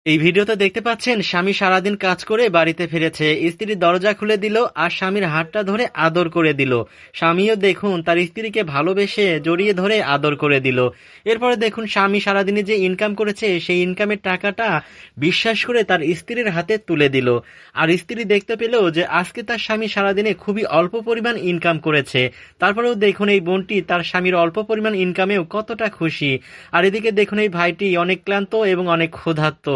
এই ভিডিওতে দেখতে পাচ্ছেন স্বামী সারাদিন কাজ করে বাড়িতে ফিরেছে, স্ত্রী দরজা খুলে দিল আর স্বামীর হাতটা ধরে আদর করে দিল। স্বামীও দেখুন তার স্ত্রীকে ভালোবেসে জড়িয়ে ধরে আদর করে দিল। এরপরে দেখুন স্বামী সারাদিনে যে ইনকাম করেছে সেই ইনকামের টাকাটা বিশ্বাস করে তার স্ত্রীর হাতে তুলে দিল। আর স্ত্রী দেখতে পেল যে আজকে তার স্বামী সারাদিনে খুবই অল্প পরিমাণ ইনকাম করেছে। তারপরেও দেখুন এই বোনটি তার স্বামীর অল্প পরিমাণ ইনকামেও কতটা খুশি। আর এদিকে দেখুন এই ভাইটি অনেক ক্লান্ত এবং অনেক ক্ষুধার্ত।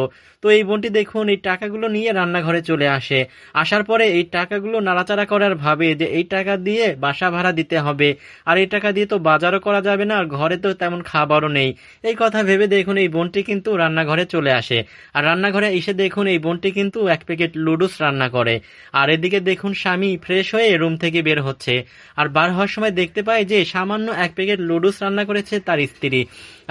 তো এই বোনটি দেখুন এই টাকাগুলো নিয়ে রান্নাঘরে চলে আসে। আসার পরে এই টাকাগুলো নাড়াচাড়া করার ভাবে যে এই টাকা দিয়ে বাসা ভাড়া দিতে হবে, আর এই টাকা দিয়ে তো বাজারও করা যাবে না, আর ঘরে তো তেমন খাবারও নেই। এই কথা ভেবে দেখুন এই বোনটি কিন্তু রান্নাঘরে চলে আসে। আর রান্নাঘরে এসে দেখুন এই বোনটি কিন্তু এক প্যাকেট লুডুস রান্না করে। আর এদিকে দেখুন স্বামী ফ্রেশ হয়ে রুম থেকে বের হচ্ছে। আর বার হওয়ার সময় দেখতে পায় যে সামান্য এক প্যাকেট লুডুস রান্না করেছে তার স্ত্রী,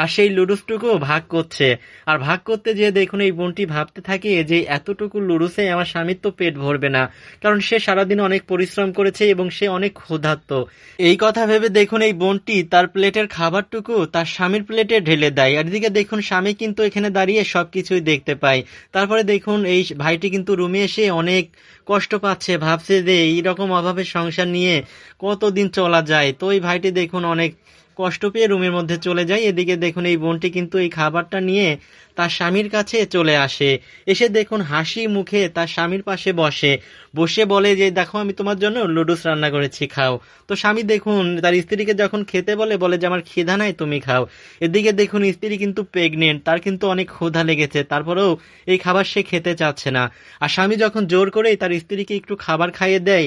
আর সেই লুডুসটুকু ভাগ করছে। আর ভাগ করতে যেয়ে দেখুন এই বোনটি ভাবতে থাকে যে এতটুকু লুডুসে আমার স্বামীর তো পেট ভরবে না, কারণ সে সারাদিন অনেক পরিশ্রম করেছে এবং সে অনেক ক্ষুধার্ত। এই কথা ভেবে দেখুন এই বোনটি তার প্লেটের খাবারটুকু তার স্বামীর প্লেটে ঢেলে দেয়। আর এদিকে দেখুন স্বামী কিন্তু এখানে দাঁড়িয়ে সবকিছুই দেখতে পায়। তারপরে দেখুন এই ভাইটি কিন্তু রুমে এসে অনেক কষ্ট পাচ্ছে, ভাবছে যে এইরকম অভাবে সংসার নিয়ে কতদিন চলা যায়। তো এই ভাইটি দেখুন অনেক কষ্ট পেয়ে রুমের মধ্যে চলে যায়। এদিকে দেখুন এই বোনটি কিন্তু এই খাবারটা নিয়ে তার স্বামীর কাছে চলে আসে। এসে দেখুন হাসি মুখে তার স্বামীর পাশে বসে, বসে বলে যে দেখো আমি তোমার জন্য লুডুস রান্না করেছি, খাও। তো স্বামী দেখুন তার স্ত্রীকে যখন খেতে বলে, বলে যে আমার খিদা নাই, তুমি খাও। এদিকে দেখুন স্ত্রী কিন্তু প্রেগনেন্ট, তার কিন্তু অনেক ক্ষুধা লেগেছে, তারপরেও এই খাবার সে খেতে চাচ্ছে না। আর স্বামী যখন জোর করে তার স্ত্রীকে একটু খাবার খাইয়ে দেয়,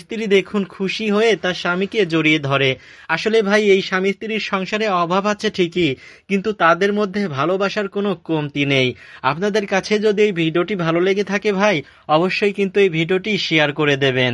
স্ত্রী দেখুন খুশি হয়ে তার স্বামীকে জড়িয়ে ধরে। আসলে ভাই এই স্বামী স্ত্রীর সংসারে অভাব আছে ঠিকই, কিন্তু তাদের মধ্যে ভালোবাসার কোনো কমতি নেই। আপনাদের কাছে যদি এই ভিডিওটি ভালো লেগে থাকে ভাই, অবশ্যই কিন্তু এই ভিডিওটি শেয়ার করে দেবেন।